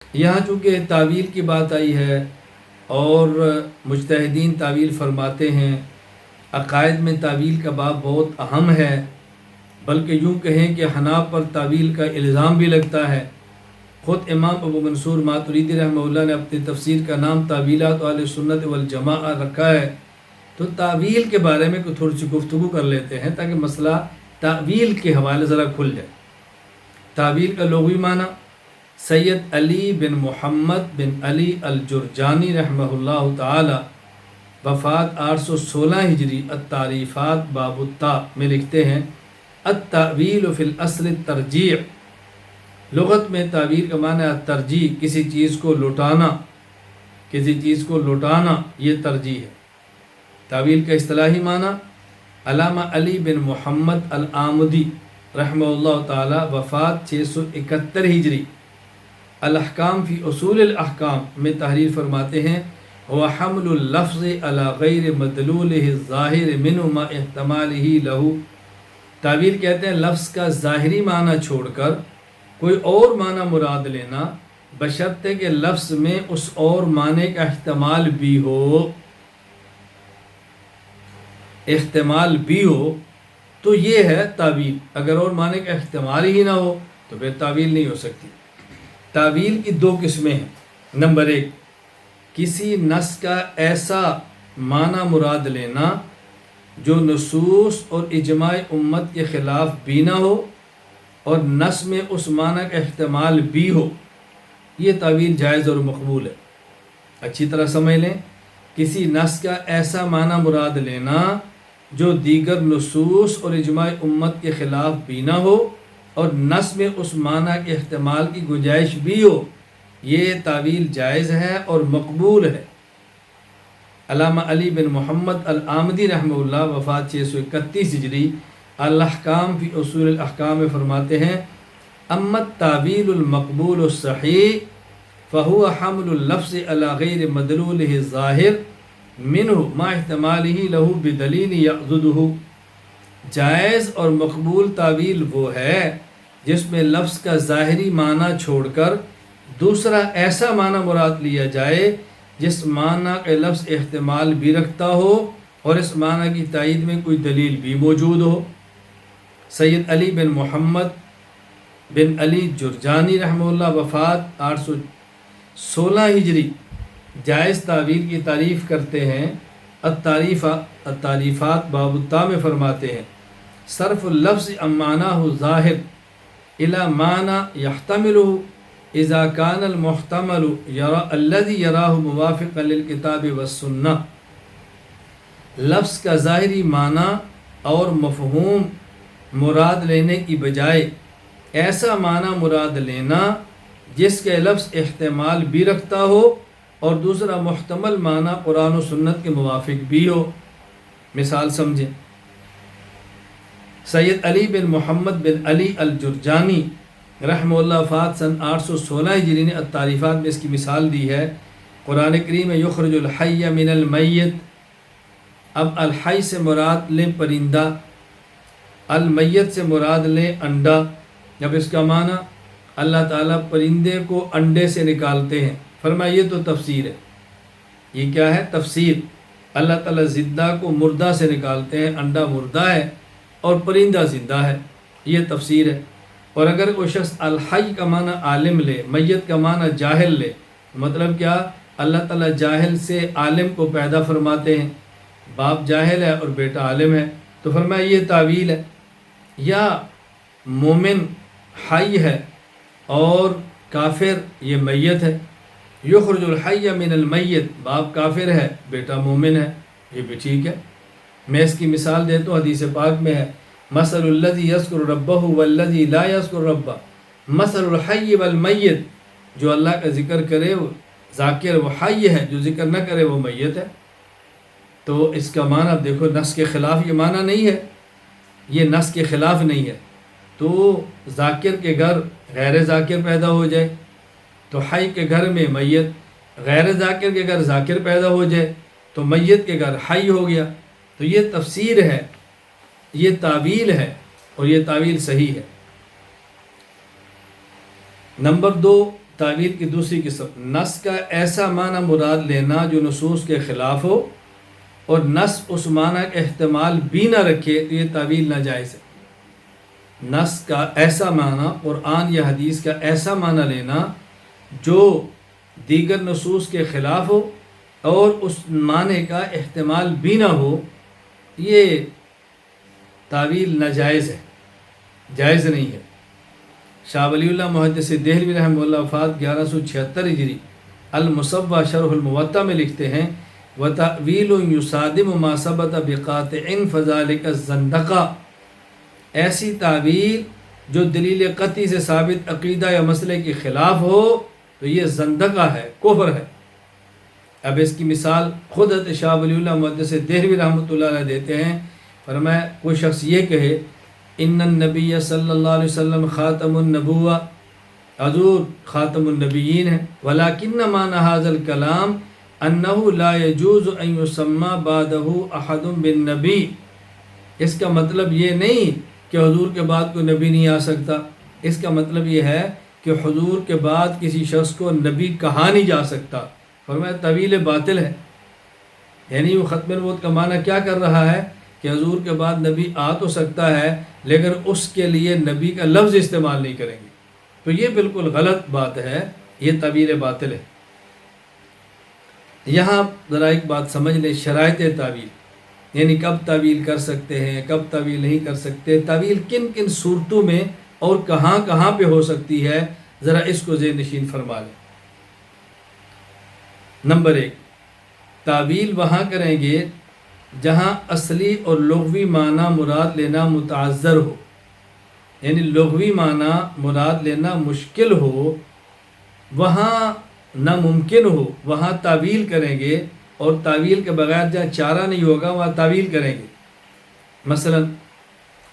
یہاں چونکہ تعویل کی بات آئی ہے اور مجتہدین تعویل فرماتے ہیں، عقائد میں تعویل کا باب بہت اہم ہے، بلکہ یوں کہیں کہ حناف پر تعویل کا الزام بھی لگتا ہے۔ خود امام ابو منصور ماتریدی رحمہ اللہ نے اپنی تفسیر کا نام تعویلات اہل سنت والجماعہ رکھا ہے۔ تو تعویل کے بارے میں کوئی تھوڑی سی گفتگو کر لیتے ہیں تاکہ مسئلہ تعویل کے حوالے ذرا کھل جائے۔ تعویل کا لغوی معنی سید علی بن محمد بن علی الجرجانی رحمہ اللہ تعالی، وفات 816 ہجری، التعریفات باب التاء میں لکھتے ہیں التعویل فی الاصل الترجیع۔ لغت میں تعویل کا معنی ہے ترجیح، کسی چیز کو لوٹانا، کسی چیز کو لوٹانا، یہ ترجیح ہے۔ تعویل کا اصطلاحی معنی علامہ علی بن محمد العامدی رحمہ اللہ تعالی، وفات 671 ہجری، الاحکام فی اصول الاحکام میں تحریر فرماتے ہیں وحمل اللفظ علی غیر مدلولہ الظاہر منہ ما احتمالہ لہ۔ تعویل کہتے ہیں لفظ کا ظاہری معنی چھوڑ کر کوئی اور معنی مراد لینا، بشرطے کہ لفظ میں اس اور معنی کا احتمال بھی ہو، احتمال بھی ہو تو یہ ہے تعویل۔ اگر اور معنی کا احتمال ہی نہ ہو تو پھر تعویل نہیں ہو سکتی۔ تعویل کی دو قسمیں ہیں۔ نمبر 1، کسی نص کا ایسا معنی مراد لینا جو نصوص اور اجماع امت کے خلاف بھی نہ ہو اور نص میں اس معنی کا احتمال بھی ہو، یہ تعویل جائز اور مقبول ہے۔ اچھی طرح سمجھ لیں، کسی نص کا ایسا معنی مراد لینا جو دیگر نصوص اور اجماع امت کے خلاف بھی نہ ہو اور نص میں اس معنی کے احتمال کی گنجائش بھی ہو، یہ تعویل جائز ہے اور مقبول ہے۔ علامہ علی بن محمد العامدی رحمہ اللہ، وفات 631 ہجری، الاحکام فی اصول الاحکام میں فرماتے ہیں اما التعویل المقبول الصحیح فہو حمل اللفظ علی غیر مدلولہ الظاہر منہ ما احتمالہ لہ بدلیل یعضدہ۔ جائز اور مقبول تعویل وہ ہے جس میں لفظ کا ظاہری معنی چھوڑ کر دوسرا ایسا معنی مراد لیا جائے جس معنی کا لفظ احتمال بھی رکھتا ہو اور اس معنی کی تائید میں کوئی دلیل بھی موجود ہو۔ سید علی بن محمد بن علی جرجانی رحمہ اللہ، وفات 816 ہجری، جائز تعویل کی تعریف کرتے ہیں التعریفات باب التاء میں فرماتے ہیں صرف اللفظ عن معناہ ظاہر الی معنی یحتملہ اذا کان المحتمل الذی یراہ موافقا للکتاب والسنہ۔ لفظ کا ظاہری معنی اور مفہوم مراد لینے کی بجائے ایسا معنی مراد لینا جس کے لفظ احتمال بھی رکھتا ہو اور دوسرا محتمل معنی قرآن و سنت کے موافق بھی ہو۔ مثال سمجھیں، سید علی بن محمد بن علی الجرجانی رحمہ اللہ، وفات سن 816 ہجری نے التعریفات میں اس کی مثال دی ہے قرآن کریم میں یخرج الحی من المیت۔ اب الحی سے مراد لیں پرندہ، المیت سے مراد لیں انڈا۔ جب اس کا معنی اللہ تعالیٰ پرندے کو انڈے سے نکالتے ہیں، فرمایا یہ تو تفسیر ہے۔ یہ کیا ہے؟ تفسیر۔ اللہ تعالیٰ زندہ کو مردہ سے نکالتے ہیں، انڈا مردہ ہے اور پرندہ زندہ ہے، یہ تفسیر ہے۔ اور اگر کوئی شخص الحی کا معنی عالم لے، میت کا معنی جاہل لے، مطلب کیا؟ اللہ تعالیٰ جاہل سے عالم کو پیدا فرماتے ہیں، باپ جاہل ہے اور بیٹا عالم ہے، تو فرمایا یہ تعویل ہے۔ یا مومن حی ہے اور کافر یہ میت ہے، یخرج الحی من المیت، باپ کافر ہے بیٹا مومن ہے، یہ بھی ٹھیک ہے۔ میں اس کی مثال دیتا ہوں، حدیث پاک میں ہے مثل الذی یذکر ربہ والذی لا یذکر ربہ مثل الحی والمیت، جو اللہ کا ذکر کرے وہ ذاکر، وہ حی ہے، جو ذکر نہ کرے وہ میت ہے۔ تو اس کا معنی دیکھو، نص کے خلاف یہ معنی نہیں ہے، یہ نص کے خلاف نہیں ہے۔ تو ذاکر کے گھر غیر ذاکر پیدا ہو جائے تو حی کے گھر میں میت، غیر ذاکر کے گھر ذاکر پیدا ہو جائے تو میت کے گھر حی ہو گیا۔ تو یہ تفسیر ہے، یہ تعویل ہے اور یہ تعویل صحیح ہے۔ نمبر 2، تعویل کی دوسری قسم، نص کا ایسا معنی مراد لینا جو نصوص کے خلاف ہو اور نص اس معنی کا احتمال بھی نہ رکھے تو یہ تعویل ناجائز ہے۔ نص کا ایسا معنی، قرآن یا حدیث کا ایسا معنی لینا جو دیگر نصوص کے خلاف ہو اور اس معنی کا احتمال بھی نہ ہو، یہ تعویل ناجائز ہے، جائز نہیں ہے۔ شاہ ولی اللہ محدث دہلوی رحمہ اللہ وفات 1176 ہجری المصوّع شرح الموطأ میں لکھتے ہیں وَتَأْوِيلٌ يُصَادِمُ مَا ثَبَتَ بِقَاطِعٍ فَذَلِكَ الزَّنْدَقَةُ، ایسی تعویل جو دلیل قطعی سے ثابت عقیدہ یا مسئلے کے خلاف ہو تو یہ زندقہ ہے، کفر ہے۔ اب اس کی مثال خود شاہ ولی اللہ محدث دہلوی رحمۃ اللہ علیہ دیتے ہیں، فرمایا کوئی شخص یہ کہے ان النبی صلی اللہ علیہ وسلم خاتم النبوہ، حضور خاتم النبیین ہے، ولیکن معنی ھذا الکلام انہ لا یجوز ان یسمى بعدہ احد بالنبی، اس کا مطلب یہ نہیں کہ حضور کے بعد کوئی نبی نہیں آ سکتا، اس کا مطلب یہ ہے کہ حضور کے بعد کسی شخص کو نبی کہا نہیں جا سکتا۔ فرمایا طویل باطل ہے، یعنی وہ ختم نبوت کا معنی کیا کر رہا ہے کہ حضور کے بعد نبی آ تو سکتا ہے لیکن اس کے لیے نبی کا لفظ استعمال نہیں کریں گے، تو یہ بالکل غلط بات ہے، یہ طویل باطل ہے۔ یہاں ذرا ایک بات سمجھ لیں، شرائط تعویل، یعنی کب تعویل کر سکتے ہیں، کب تعویل نہیں کر سکتے، تعویل کن کن صورتوں میں اور کہاں کہاں پہ ہو سکتی ہے، ذرا اس کو ذہن نشین فرما لیں۔ نمبر 1، تعویل وہاں کریں گے جہاں اصلی اور لغوی معنی مراد لینا متعذر ہو، یعنی لغوی معنی مراد لینا مشکل ہو، وہاں ناممکن ہو، وہاں تعویل کریں گے، اور تعویل کے بغیر جہاں چارہ نہیں ہوگا وہاں تعویل کریں گے۔ مثلا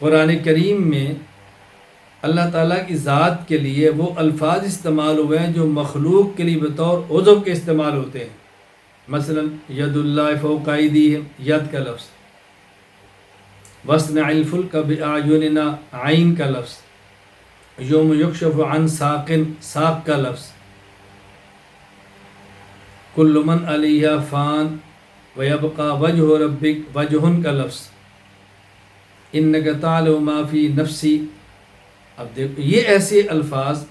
قرآن کریم میں اللہ تعالیٰ کی ذات کے لیے وہ الفاظ استعمال ہوئے ہیں جو مخلوق کے لیے بطور عضو کے استعمال ہوتے ہیں۔ مثلا ید اللہ فوق ایدیہم، ید کا لفظ، وَاصْنَعِ الْفُلْكَ بِأَعْيُنِنَا، عین کا لفظ، یوم یکشف عن ساق، ساق کا لفظ، کل من علیہا فان ویبقى وجہ ربک، وجہ کا لفظ، انک تعلم ما فی نفسی۔ اب دیکھو یہ ایسے الفاظ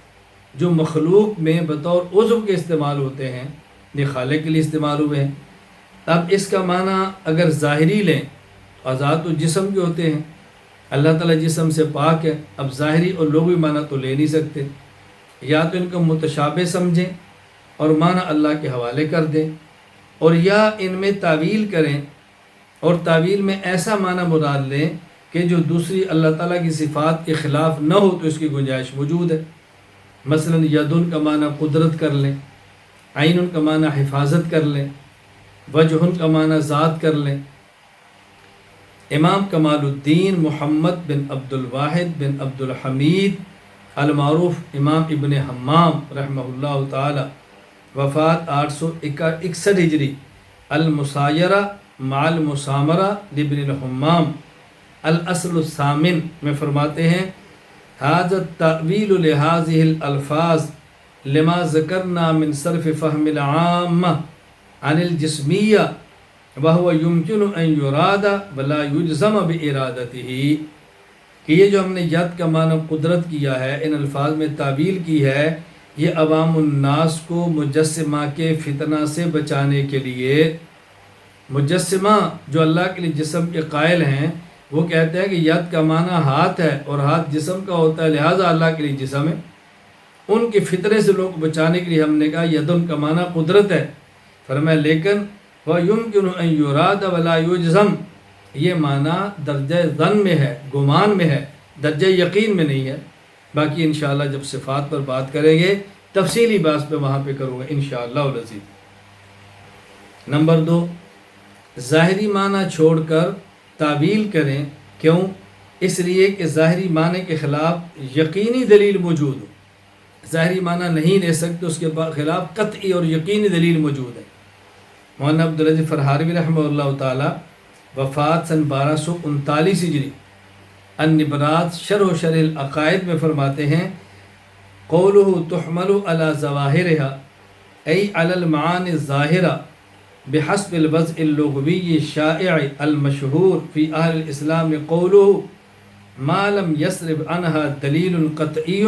جو مخلوق میں بطور عضو کے استعمال ہوتے ہیں، یہ خالق کے لیے استعمال ہوئے ہیں۔ اب اس کا معنی اگر ظاہری لیں تو ذات تو جسم کے ہوتے ہیں، اللہ تعالیٰ جسم سے پاک ہے، اب ظاہری اور لغوی معنی تو لے نہیں سکتے، یا تو ان کو متشابہ سمجھیں اور معنی اللہ کے حوالے کر دیں، اور یا ان میں تعویل کریں اور تعویل میں ایسا معنی مراد لیں کہ جو دوسری اللہ تعالیٰ کی صفات کے خلاف نہ ہو تو اس کی گنجائش موجود ہے۔ مثلا یدن کا معنی قدرت کر لیں، عین کا معنی حفاظت کر لیں، وجہ کا معنی ذات کر لیں۔ امام کمال الدین محمد بن عبد الواحد بن عبد الحمید المعروف امام ابن حمام رحمہ اللہ تعالی، وفات 861 ہجری، المسایرہ مع المسامرہ لابن الحمام الاصل الثامن میں فرماتے ہیں ھذا التأویل لہذه الالفاظ لما ذکرنا من صرف فهم العامة عن الجسمیہ وهو يمكن ان يراد ولا يجزم بارادته، کہ یہ جو ہم نے ید کا معنی قدرت کیا ہے، ان الفاظ میں تعویل کی ہے، یہ عوام الناس کو مجسمہ کے فتنہ سے بچانے کے لیے۔ مجسمہ جو اللہ کے لیے جسم کے قائل ہیں وہ کہتے ہیں کہ ید کا معنی ہاتھ ہے اور ہاتھ جسم کا ہوتا ہے، لہٰذا اللہ کے لیے جسم ہے۔ ان کے فتنے سے لوگ بچانے کے لیے ہم نے کہا یدن کا معنی قدرت ہے۔ فرمایا لیکن وَيُمْكِنُ أَن يُرَادَ وَلَا يُجْزَمْ، یہ معنی درجہ ظن میں ہے، گمان میں ہے، درجہ یقین میں نہیں ہے۔ باقی انشاءاللہ جب صفات پر بات کریں گے تفصیلی بات پہ وہاں پہ کروں گا انشاءاللہ العزیز۔ نمبر 2، ظاہری معنی چھوڑ کر تعویل کریں، کیوں؟ اس لیے کہ ظاہری معنی کے خلاف یقینی دلیل موجود ہو، ظاہری معنی نہیں لے سکتے، اس کے خلاف قطعی اور یقینی دلیل موجود ہے۔ مولانا عبدالعزیز فرہاروی رحمہ اللہ تعالی، وفات سن 1239 ہجری، النبرات شرح العقائد میں فرماتے ہیں قوله تحمل على ظواہرها أي على المعاني الظاهرة بحسب الوضع اللغوي الشائع المشهور في أهل الإسلام قوله ما لم يسرب عنها دليل قطعي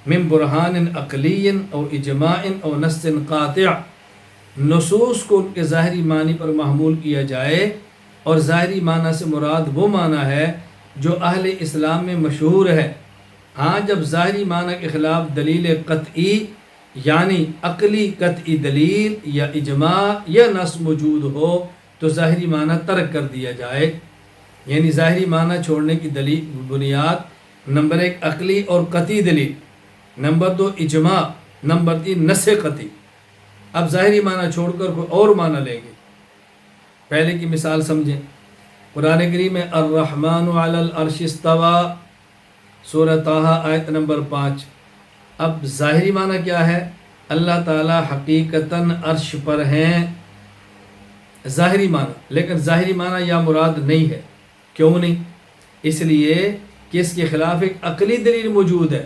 من برهان عقلي أو إجماع أو نص قاطع. نصوص کو ان کے ظاہری معنی پر محمول کیا جائے، اور ظاہری معنی سے مراد وہ معنی ہے جو اہل اسلام میں مشہور ہے. ہاں، جب ظاہری معنی کے خلاف دلیل قطعی یعنی عقلی قطعی دلیل یا اجماع یا نص موجود ہو تو ظاہری معنی ترک کر دیا جائے. یعنی ظاہری معنی چھوڑنے کی دلیل بنیاد نمبر 1 عقلی اور قطعی دلیل، نمبر 2 اجماع، نمبر 3 نص قطعی. اب ظاہری معنی چھوڑ کر کوئی اور معنی لیں گے. پہلے کی مثال سمجھیں. قرآن کریم میں الرحمن علی العرش استوى، سورہ طٰہٰ آیت نمبر 5. اب ظاہری معنی کیا ہے؟ اللہ تعالی حقیقتاً عرش پر ہیں، ظاہری معنی. لیکن ظاہری معنی یا مراد نہیں ہے. کیوں نہیں؟ اس لیے کہ اس کے خلاف ایک عقلی دلیل موجود ہے.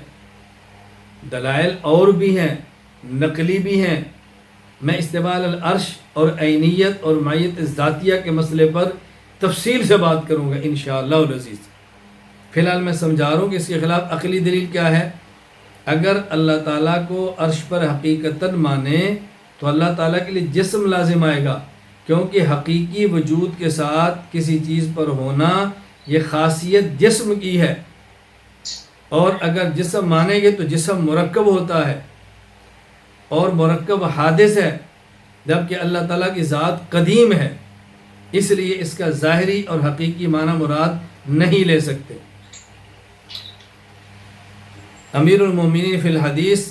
دلائل اور بھی ہیں، نقلی بھی ہیں. میں استواء علی العرش اور عینیت اور معیت ذاتیہ کے مسئلے پر تفصیل سے بات کروں گا انشاءاللہ العزیز. فی الحال میں سمجھا رہا ہوں کہ اس کے خلاف عقلی دلیل کیا ہے. اگر اللہ تعالیٰ کو عرش پر حقیقتاً مانے تو اللہ تعالیٰ کے لیے جسم لازم آئے گا، کیونکہ حقیقی وجود کے ساتھ کسی چیز پر ہونا یہ خاصیت جسم کی ہے. اور اگر جسم مانیں گے تو جسم مرکب ہوتا ہے اور مرکب حادث ہے، جبکہ اللہ تعالیٰ کی ذات قدیم ہے. اس لیے اس کا ظاہری اور حقیقی معنی مراد نہیں لے سکتے. امیر المومنین فی الحدیث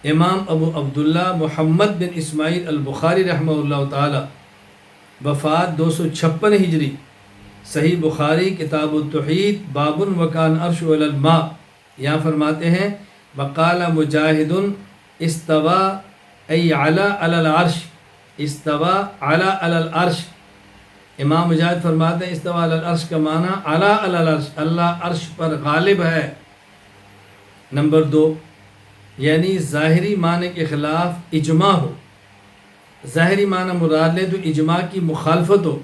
امام ابو عبداللہ محمد بن اسماعیل البخاری رحمہ اللہ تعالی، وفات 256 ہجری، صحیح بخاری کتاب التوحید باب وکان عرش علی الماء. یہاں فرماتے ہیں وقال مجاہد استوى ای علی العرش، استوى علی العرش. امام مجاہد فرماتے ہیں استوى علی العرش کا معنی علی العرش، اللہ عرش پر غالب ہے. نمبر 2، یعنی ظاہری معنی کے خلاف اجماع ہو. ظاہری معنی مراد لے تو اجماع کی مخالفت ہو،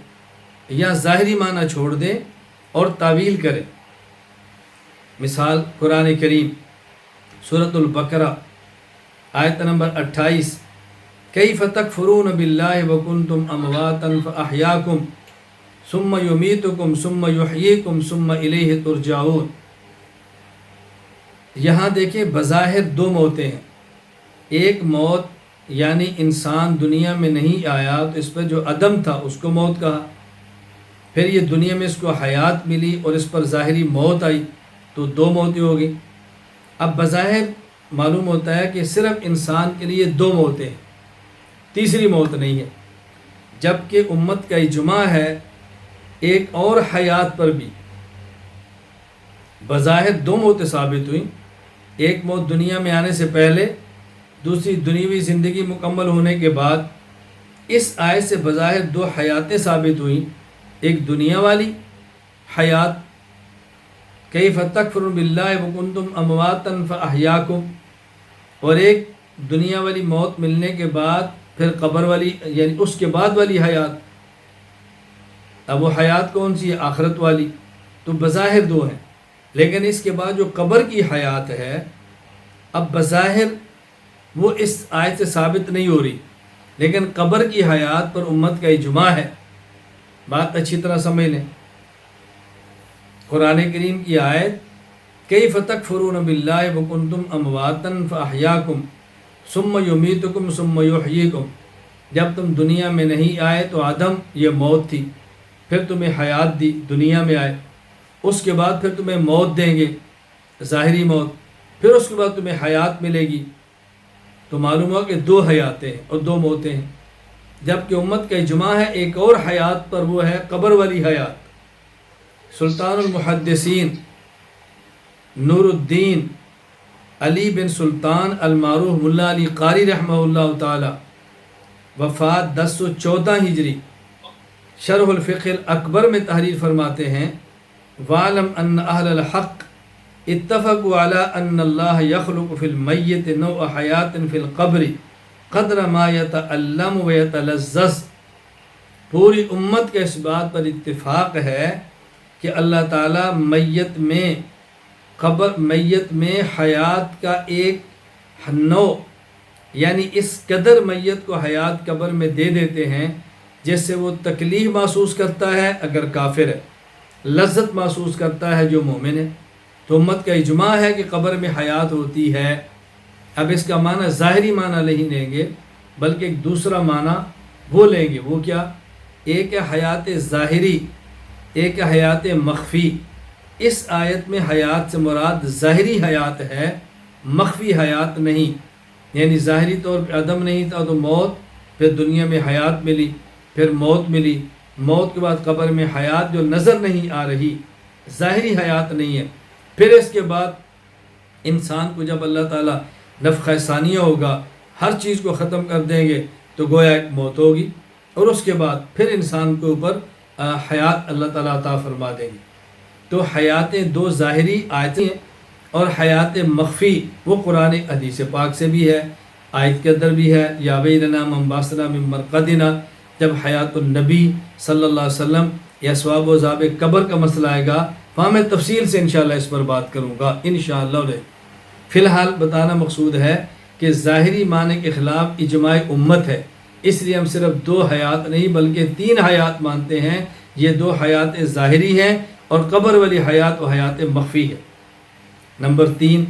یا ظاہری معنی چھوڑ دے اور تعویل کرے. مثال قرآن کریم سورۃ البقرہ آیت نمبر 28، کیف تکفرون باللہ وکنتم امواتا فاحیاکم ثم یمیتکم ثم یحییکم ثم الیہ ترجعون. یہاں دیکھیں بظاہر 2 موتیں ہیں. ایک موت یعنی انسان دنیا میں نہیں آیا تو اس پر جو عدم تھا اس کو موت کہا. پھر یہ دنیا میں اس کو حیات ملی اور اس پر ظاہری موت آئی تو 2 موتیں ہو گئی. اب بظاہر معلوم ہوتا ہے کہ صرف انسان کے لیے 2 موتیں ہیں، تیسری موت نہیں ہے. جبکہ امت کا اجماع ہے ایک اور حیات پر بھی. بظاہر 2 موتیں ثابت ہوئیں، ایک موت دنیا میں آنے سے پہلے، دوسری دنیوی زندگی مکمل ہونے کے بعد. اس آیت سے بظاہر 2 حیاتیں ثابت ہوئیں، ایک دنیا والی حیات کیف تکفرون باللہ وکنتم امواتا فاحیاکم، اور ایک دنیا والی موت ملنے کے بعد پھر قبر والی یعنی اس کے بعد والی حیات. اب وہ حیات کون سی ہے؟ آخرت والی. تو بظاہر 2 ہیں، لیکن اس کے بعد جو قبر کی حیات ہے اب بظاہر وہ اس آیت سے ثابت نہیں ہو رہی، لیکن قبر کی حیات پر امت کا اجماع ہے. بات اچھی طرح سمجھ لیں. قرآن کریم کی آیت کیف تکفرون باللہ وکنتم امواتا فاحیاکم ثم یمیتکم ثم یحییکم. جب تم دنیا میں نہیں آئے تو عدم یہ موت تھی، پھر تمہیں حیات دی، دنیا میں آئے، اس کے بعد پھر تمہیں موت دیں گے، ظاہری موت، پھر اس کے بعد تمہیں حیات ملے گی. تو معلوم ہوا کہ 2 حیاتیں اور 2 موتیں ہیں. جبکہ امت کا اجماع ہے ایک اور حیات پر، وہ ہے قبر والی حیات. سلطان المحدثین نور الدین علی بن سلطان المعروف ملا علی قاری رحمہ اللہ تعالی، وفات 1014 ہجری، شرح الفقہ الاکبر میں تحریر فرماتے ہیں وَعْلَمْ أَنَّ أَهْلَ الْحَقِّ اتفقوا علی ان اللہ یخلق فی المیت نوع حیات فی القبر قدر ما یتعلم و یتلذذ، پوری امت کے اس بات پر اتفاق ہے کہ اللہ تعالیٰ میت میں حیات کا ایک نوع، یعنی اس قدر میت کو حیات قبر میں دے دیتے ہیں جس سے وہ تکلیف محسوس کرتا ہے اگر کافر ہے، لذت محسوس کرتا ہے جو مومن ہے۔ تو امت کا اجماع ہے کہ قبر میں حیات ہوتی ہے۔ اب اس کا معنی ظاہری معنی نہیں لیں گے بلکہ ایک دوسرا معنی وہ لیں گے، وہ کیا؟ ایک ہے حیات ظاہری، ایک ہے حیات مخفی۔ اس آیت میں حیات سے مراد ظاہری حیات ہے، مخفی حیات نہیں، یعنی ظاہری طور پہ عدم نہیں تھا تو موت، پھر دنیا میں حیات ملی، پھر موت ملی، موت کے بعد قبر میں حیات جو نظر نہیں آ رہی، ظاہری حیات نہیں ہے۔ پھر اس کے بعد انسان کو جب اللہ تعالیٰ نفخہ ثانیہ ہوگا، ہر چیز کو ختم کر دیں گے تو گویا ایک موت ہوگی، اور اس کے بعد پھر انسان کے اوپر حیات اللہ تعالیٰ عطا فرما دیں گے۔ تو حیاتیں دو ظاہری آیتیں ہیں، اور حیات مخفی وہ قرآن حدیث پاک سے بھی ہے، آیت کے اندر بھی ہے، یا ویلنا من باسنا من مرقدنا، جب حیات النبی صلی اللہ علیہ وسلم یا ثواب و عذاب قبر کا مسئلہ آئے گا وہاں میں تفصیل سے انشاءاللہ اس پر بات کروں گا انشاءاللہ۔ فی الحال بتانا مقصود ہے کہ ظاہری معنی کے خلاف اجماع امت ہے، اس لیے ہم صرف دو حیات نہیں بلکہ تین حیات مانتے ہیں۔ یہ دو حیات ظاہری ہیں اور قبر والی حیات و حیات مخفی ہے۔ نمبر 3،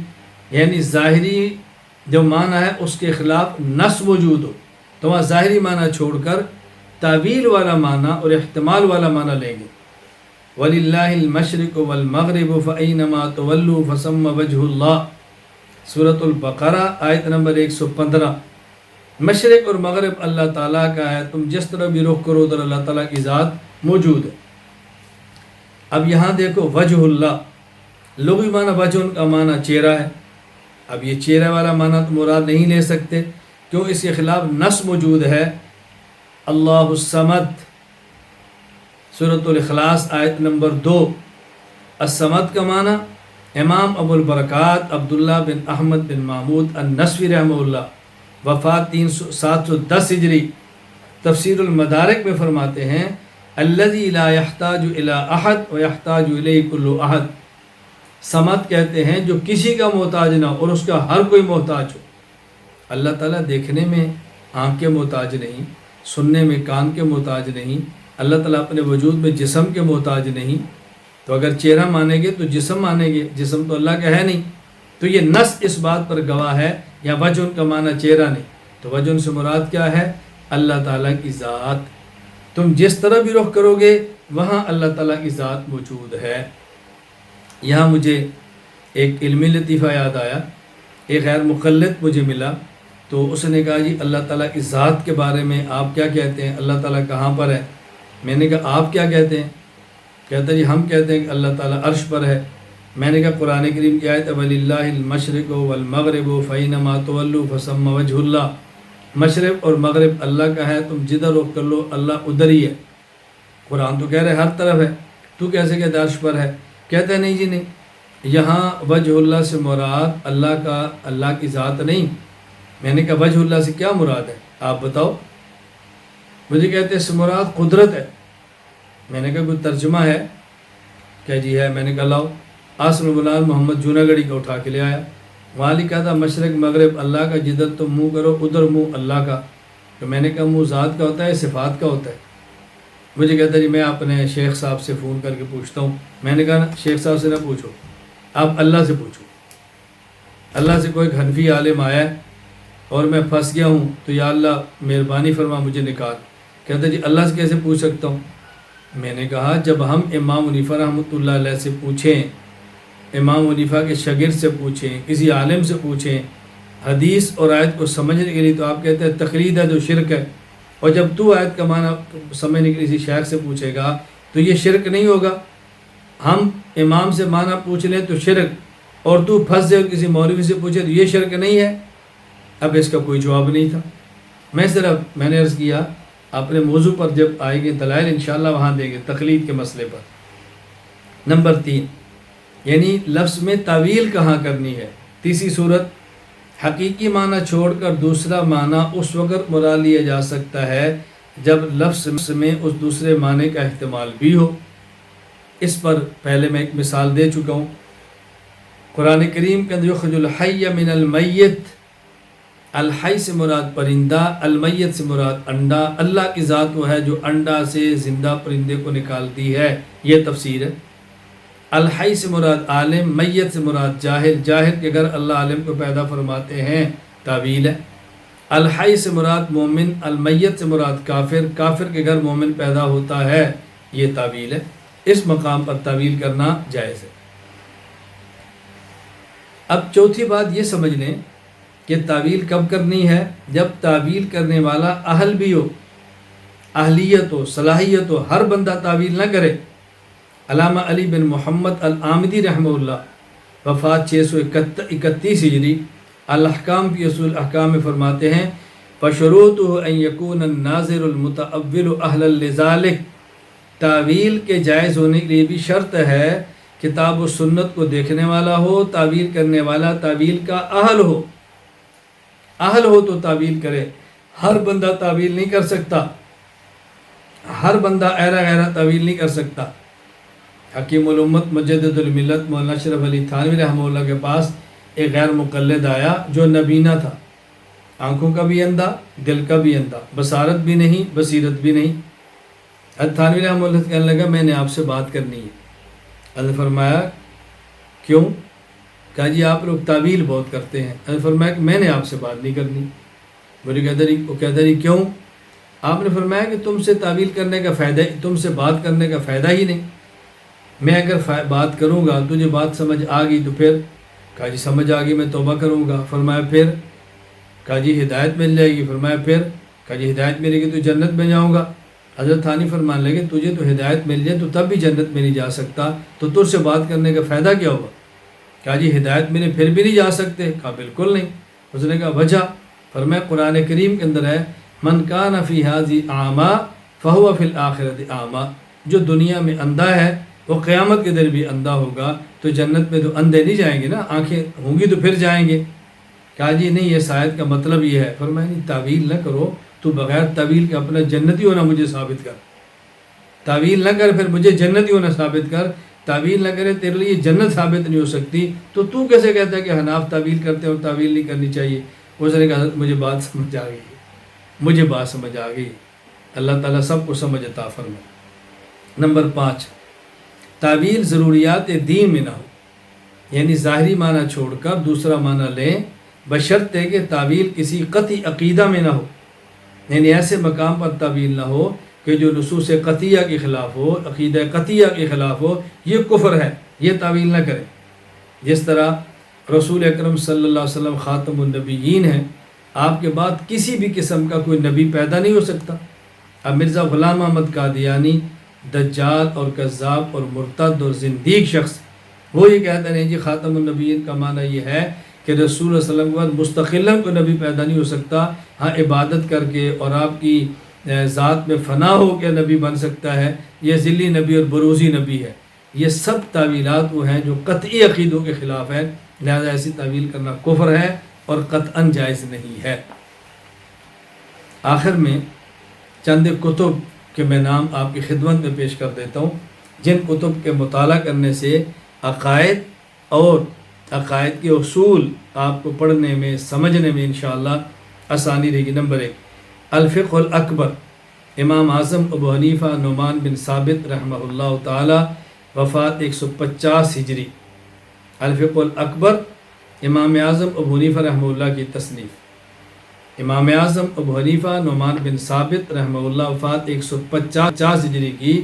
یعنی ظاہری جو معنی ہے اس کے خلاف نص موجود ہو تو وہاں ظاہری معنی چھوڑ کر تعویل والا معنی اور احتمال والا معنی لیں گے۔ وَلِلَّهِ الْمَشْرِقُ وَالْمَغْرِبُ فَأَيْنَمَا تُوَلُّوا فَثَمَّ وَجْهُ اللَّهِ، سورۃ البقرہ آیت نمبر 115۔ مشرق اور مغرب اللہ تعالیٰ کا ہے، تم جس طرح بھی رخ کرو ادھر اللہ تعالیٰ کی ذات موجود ہے۔ اب یہاں دیکھو وجہ اللہ، لغوی معنی وجہ کا معنی چہرہ ہے۔ اب یہ چہرہ والا معنی تو مراد نہیں لے سکتے، کیوں؟ اس کے خلاف نص موجود ہے، اللہ الصمد، سورۃ الاخلاص آیت نمبر 2۔ الصمد کا معنی امام ابو البرکات عبداللہ بن احمد بن محمود النصفی رحمہ اللہ، وفات 710 ہجری، تفسیر المدارک میں فرماتے ہیں الذی لا یحتاج الی احد ویحتاج الیہ کل احد، صمد کہتے ہیں جو کسی کا محتاج نہ ہو اور اس کا ہر کوئی محتاج ہو۔ اللہ تعالیٰ دیکھنے میں آنکھ کے محتاج نہیں، سننے میں کان کے محتاج نہیں، اللہ تعالیٰ اپنے وجود میں جسم کے محتاج نہیں۔ تو اگر چہرہ مانیں گے تو جسم مانیں گے، جسم تو اللہ کا ہے نہیں۔ تو یہ نص اس بات پر گواہ ہے، یا وجہ کا معنی چہرہ نہیں، تو وجہ سے مراد کیا ہے؟ اللہ تعالیٰ کی ذات۔ تم جس طرح بھی رخ کرو گے وہاں اللہ تعالیٰ کی ذات موجود ہے۔ یہاں مجھے ایک علمی لطیفہ یاد آیا، ایک غیر مقلد مجھے ملا، تو اس نے کہا جی اللہ تعالیٰ کی ذات کے بارے میں آپ کیا کہتے ہیں، اللہ تعالیٰ کہاں پر ہے؟ میں نے کہا آپ کیا کہتے ہیں؟ کہتا جی ہم کہتے ہیں کہ اللہ تعالیٰ عرش پر ہے۔ میں نے کہا قرآن کریم کی آیت وَلِلَّهِ الْمَشْرِقُ وَالْمَغْرِبُ فَأَيْنَمَا تُوَلُّوا فَثَمَّ وَجْهُ اللَّهِ، مشرق اور مغرب اللہ کا ہے، تم جدھر رخ کر لو اللہ ادھر ہی ہے۔ قرآن تو کہہ رہے ہر طرف ہے، تو کیسے کہ عرش پر ہے؟ کہتا ہے نہیں جی نہیں، یہاں وجہ اللہ سے مراد اللہ کی ذات نہیں۔ میں نے کہا وجہ اللہ سے کیا مراد ہے آپ بتاؤ؟ مجھے کہتے ہیں اس سے مراد قدرت ہے۔ میں نے کہا کوئی ترجمہ ہے کیا؟ جی ہے۔ میں نے کہا لاؤ، آسم البلال محمد جوناگڑھی کا اٹھا کے لے آیا، وہاں لکھا تھا مشرق مغرب اللہ کا، جدھر تم منہ کرو ادھر منہ اللہ کا۔ تو میں نے کہا منہ ذات کا ہوتا ہے صفات کا ہوتا ہے؟ مجھے کہتا جی میں اپنے شیخ صاحب سے فون کر کے پوچھتا ہوں۔ میں نے کہا شیخ صاحب سے نہ پوچھو، آپ اللہ سے پوچھو۔ اللہ سے کوئی حنفی عالم آیا ہے اور میں پھنس گیا ہوں تو یا اللہ مہربانی فرما مجھے نکال۔ کہتا جی اللہ سے کیسے پوچھ سکتا ہوں؟ میں نے کہا جب ہم امام حنیفہ رحمۃ اللہ علیہ سے پوچھیں، امام حنیفہ کے شاگرد سے پوچھیں، کسی عالم سے پوچھیں حدیث اور آیت کو سمجھنے کے لیے، تو آپ کہتے ہیں تقلید ہے جو شرک ہے، اور جب تو آیت کا معنی سمجھنے کے لیے کسی شیخ سے پوچھے گا تو یہ شرک نہیں ہوگا؟ ہم امام سے معنی پوچھ لیں تو شرک، اور تو پھنس جائے کسی مولوی سے پوچھے تو یہ شرک نہیں ہے؟ اب اس کا کوئی جواب نہیں تھا۔ میں نے عرض کیا اپنے موضوع پر جب آئے گے دلائل انشاءاللہ وہاں دیں گے تقلید کے مسئلے پر۔ نمبر 3، یعنی لفظ میں تعویل کہاں کرنی ہے۔ تیسری صورت، حقیقی معنی چھوڑ کر دوسرا معنی اس وقت مراد لیا جا سکتا ہے جب لفظ میں اس دوسرے معنی کا احتمال بھی ہو۔ اس پر پہلے میں ایک مثال دے چکا ہوں۔ قرآن کریم کے اندر یخرج الحی من المیت، الحی سے مراد پرندہ، المیت سے مراد انڈا۔ اللہ کی ذات وہ ہے جو انڈا سے زندہ پرندے کو نکالتی ہے، یہ تفسیر ہے۔ الحی سے مراد عالم، میت سے مراد جاہل، جاہل کے گھر اللہ عالم کو پیدا فرماتے ہیں، تعویل ہے۔ الحی سے مراد مومن، المیت سے مراد کافر، کافر کے گھر مومن پیدا ہوتا ہے، یہ تعویل ہے۔ اس مقام پر تعویل کرنا جائز ہے۔ اب چوتھی بات یہ سمجھ لیں کہ تعویل کب کرنی ہے؟ جب تعویل کرنے والا اہل بھی ہو، اہلیت ہو، صلاحیت ہو۔ ہر بندہ تعویل نہ کرے۔ علامہ علی بن محمد العامدی رحمہ اللہ وفات 631 ہجری، الاحکام فی اصول الاحکام میں فرماتے ہیں فشروطہ ان یکون الناظر المتأول اہلا لذالک، تعویل کے جائز ہونے کے لیے بھی شرط ہے کتاب و سنت کو دیکھنے والا ہو، تعویل کرنے والا تعویل کا اہل ہو۔ اہل ہو تو تعویل کرے۔ ہر بندہ تعویل نہیں کر سکتا، ہر بندہ ایرا غیرہ تعویل نہیں کر سکتا۔ حکیم الامت مجدد الملت مولانا اشرف علی تھانوی رحمہ اللہ کے پاس ایک غیر مقلد آیا جو نبینہ تھا، آنکھوں کا بھی اندھا، دل کا بھی اندھا، بصارت بھی نہیں، بصیرت بھی نہیں۔ حضرت تھانوی رحمہ اللہ کہنے لگا میں نے آپ سے بات کرنی ہے۔ حضرت فرمایا کیوں؟ کہا جی آپ لوگ تعویل بہت کرتے ہیں۔ حضرت فرمایا کہ میں نے آپ سے بات نہیں کرنی۔ وہ کہتا رہی کیوں؟ آپ نے فرمایا کہ تم سے تعویل کرنے کا فائدہ، تم سے بات کرنے کا فائدہ ہی نہیں۔ میں اگر بات کروں گا تجھے بات سمجھ آ گئی تو پھر؟ کہا جی سمجھ آ گئی، میں توبہ کروں گا۔ فرمایا پھر؟ کہا جی ہدایت مل جائے گی۔ فرمایا پھر؟ کہا جی ہدایت ملے گی تو جنت میں جاؤں گا۔ حضرت ثانی فرمانے لگے تجھے تو ہدایت مل جائے تو تب بھی جنت میں نہیں جا سکتا، تو تجھ سے بات کرنے کا فائدہ کیا ہوگا؟ کہا جی ہدایت ملے پھر بھی نہیں جا سکتے؟ کہا بالکل نہیں۔ اس نے کہا وجہ؟ فرمایا قرآن کریم کے اندر ہے من کان فی ھذی اعمی فہو فی الآخرۃ اعمی، جو دنیا میں اندھا ہے وہ قیامت کے دن بھی اندھا ہوگا، تو جنت میں تو اندھے نہیں جائیں گے نا، آنکھیں ہوں گی تو پھر جائیں گے۔ کہا جی نہیں یہ آیت کا مطلب یہ ہے۔ فرمایا نہیں تعویل نہ کرو، تو بغیر تعویل کے اپنا جنتی ہونا مجھے ثابت کر۔ تعویل نہ کر پھر مجھے جنتی ہونا ثابت کر۔ تعویل نہ کرے تیرے لیے جنت ثابت نہیں ہو سکتی، تو کیسے کہتا ہے کہ حناف تعویل کرتے ہیں اور تعویل نہیں کرنی چاہیے؟ اس نے کہا مجھے بات سمجھ آ گئی، مجھے بات سمجھ آ گئی۔ اللہ تعالیٰ سب کو سمجھ عطا فرمائے۔ نمبر 5، تعویل ضروریات دین میں نہ ہو، یعنی ظاہری معنی چھوڑ کر دوسرا معنی لیں، بشرط ہے کہ تعویل کسی قطعی عقیدہ میں نہ ہو، یعنی ایسے مقام پر تعویل نہ ہو کہ جو نصوص قطعیہ کے خلاف ہو، عقیدہ قطعیہ کے خلاف ہو، یہ کفر ہے، یہ تعویل نہ کرے۔ جس طرح رسول اکرم صلی اللہ علیہ وسلم خاتم النبیین ہیں، آپ کے بعد کسی بھی قسم کا کوئی نبی پیدا نہیں ہو سکتا۔ اب مرزا غلام احمد قادیانی دجال اور کذاب اور مرتد اور زندیق شخص، وہ یہ کہتے ہیں جی خاتم النبیین کا معنی یہ ہے کہ رسول اللہ صلی اللہ علیہ وسلم کے بعد مستقلاً کوئی نبی پیدا نہیں ہو سکتا، ہاں عبادت کر کے اور آپ کی ذات میں فنا ہو کے نبی بن سکتا ہے، یہ ذلی نبی اور بروزی نبی ہے۔ یہ سب تعویلات وہ ہیں جو قطعی عقیدوں کے خلاف ہے، لہذا ایسی تعویل کرنا کفر ہے اور قطعاً جائز نہیں ہے۔ آخر میں چند کتب کے میں نام آپ کی خدمت میں پیش کر دیتا ہوں، جن کتب کے مطالعہ کرنے سے عقائد اور عقائد کے اصول آپ کو پڑھنے میں سمجھنے میں انشاءاللہ آسانی رہے گی۔ نمبر 1، الفقہ الاکبر، امام اعظم ابو حنیفہ نعمان بن ثابت رحمہ اللہ تعالی، وفات 150 ہجری۔ الفقہ الاکبر امام اعظم ابو حنیفہ رحمہ اللہ کی تصنیف۔ امام اعظم ابو حنیفہ نعمان بن ثابت رحمہ اللہ، وفات 150 ہجری کی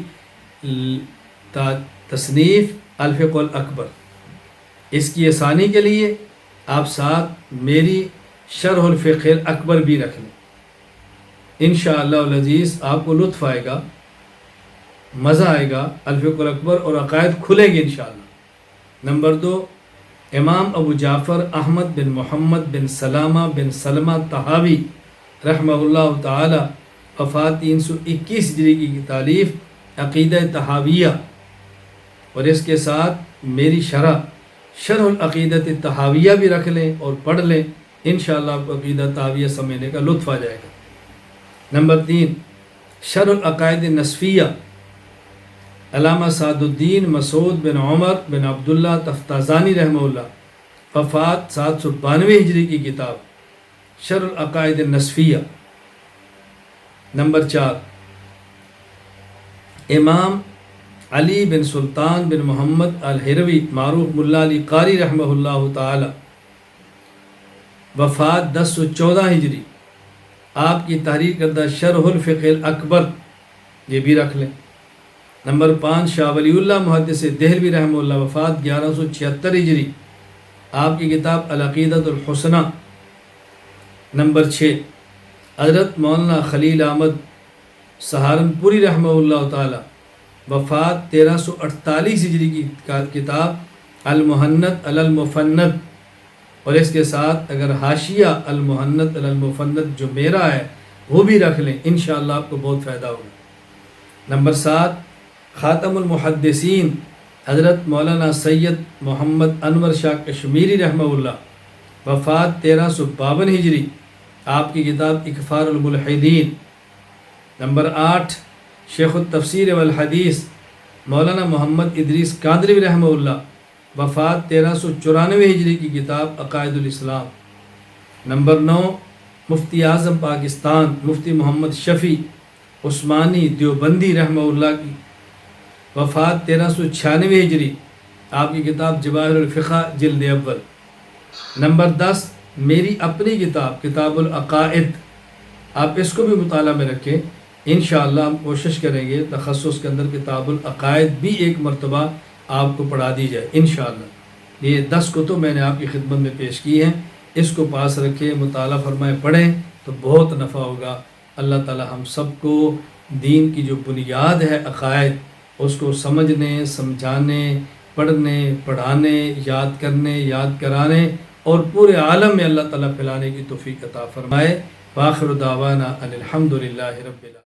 تصنیف الفقہ الاکبر۔ اس کی آسانی کے لیے آپ ساتھ میری شرح الفقہ الاکبر بھی رکھ لیں، انشاءاللہ العزیز آپ کو لطف آئے گا، مزہ آئے گا، الفقہ الاکبر اور عقائد کھلیں گے انشاءاللہ۔ نمبر 2، امام ابو جعفر احمد بن محمد بن سلامہ بن سلمہ طحاوی رحمہ اللہ تعالی، وفات 321 ہجری کی تالیف عقیدہ طحاویہ، اور اس کے ساتھ میری شرح العقیدۃ الطحاویہ بھی رکھ لیں اور پڑھ لیں، انشاءاللہ آپ کو عقیدہ طحاویہ سمجھنے کا لطف آ جائے گا۔ نمبر 3، شرح العقائد النسفیہ، علامہ سعد الدین مسعود بن عمر بن عبداللہ تفتازانی رحمہ اللہ، وفات 792 ہجری کی کتاب شرح العقائد النسفیہ۔ نمبر 4، امام علی بن سلطان بن محمد الہروی معروف ملا علی قاری رحمہ اللہ تعالی، وفات 1014 ہجری، آپ کی تحریر کردہ شرح الفقہ الاکبر، یہ بھی رکھ لیں۔ نمبر 5، شاہ ولی اللہ محدث دہلوی رحمہ اللہ، وفات 1176 ہجری، آپ کی کتاب العقیدۃ الحسنہ۔ نمبر 6، حضرت مولانا خلیل احمد سہارنپوری رحمہ اللہ تعالی، وفات 1348 ہجری کی کتاب المحنت علی المفند، اور اس کے ساتھ اگر حاشیہ المحنت علی المفند جو میرا ہے وہ بھی رکھ لیں، انشاءاللہ آپ کو بہت فائدہ ہوگا۔ نمبر 7، خاتم المحدثین حضرت مولانا سید محمد انور شاہ کشمیری رحمہ اللہ، وفات 1352 ہجری، آپ کی کتاب اکفار الملحدین۔ نمبر 8، شیخ التفسیر والحدیث مولانا محمد ادریس قادری رحمہ اللہ، وفات 1394 ہجری کی کتاب عقائد الاسلام۔ نمبر 9، مفتی اعظم پاکستان مفتی محمد شفیع عثمانی دیوبندی رحمہ اللہ کی، وفات 1396 ہجری، آپ کی کتاب جواہر الفقہ جلد اول۔ نمبر 10، میری اپنی کتاب کتاب العقائد، آپ اس کو بھی مطالعہ میں رکھیں، انشاءاللہ ہم کوشش کریں گے تخصص کے اندر کتاب العقائد بھی ایک مرتبہ آپ کو پڑھا دی جائے انشاءاللہ۔ یہ 10 کتب میں نے آپ کی خدمت میں پیش کی ہیں، اس کو پاس رکھیں، مطالعہ فرمائیں، پڑھیں تو بہت نفع ہوگا۔ اللہ تعالی ہم سب کو دین کی جو بنیاد ہے عقائد، اس کو سمجھنے، سمجھانے، پڑھنے، پڑھانے، یاد کرنے، یاد کرانے اور پورے عالم میں اللہ تعالیٰ پھیلانے کی توفیق عطا فرمائے۔ وآخر دعوانا ان الحمد للہ رب العالمین۔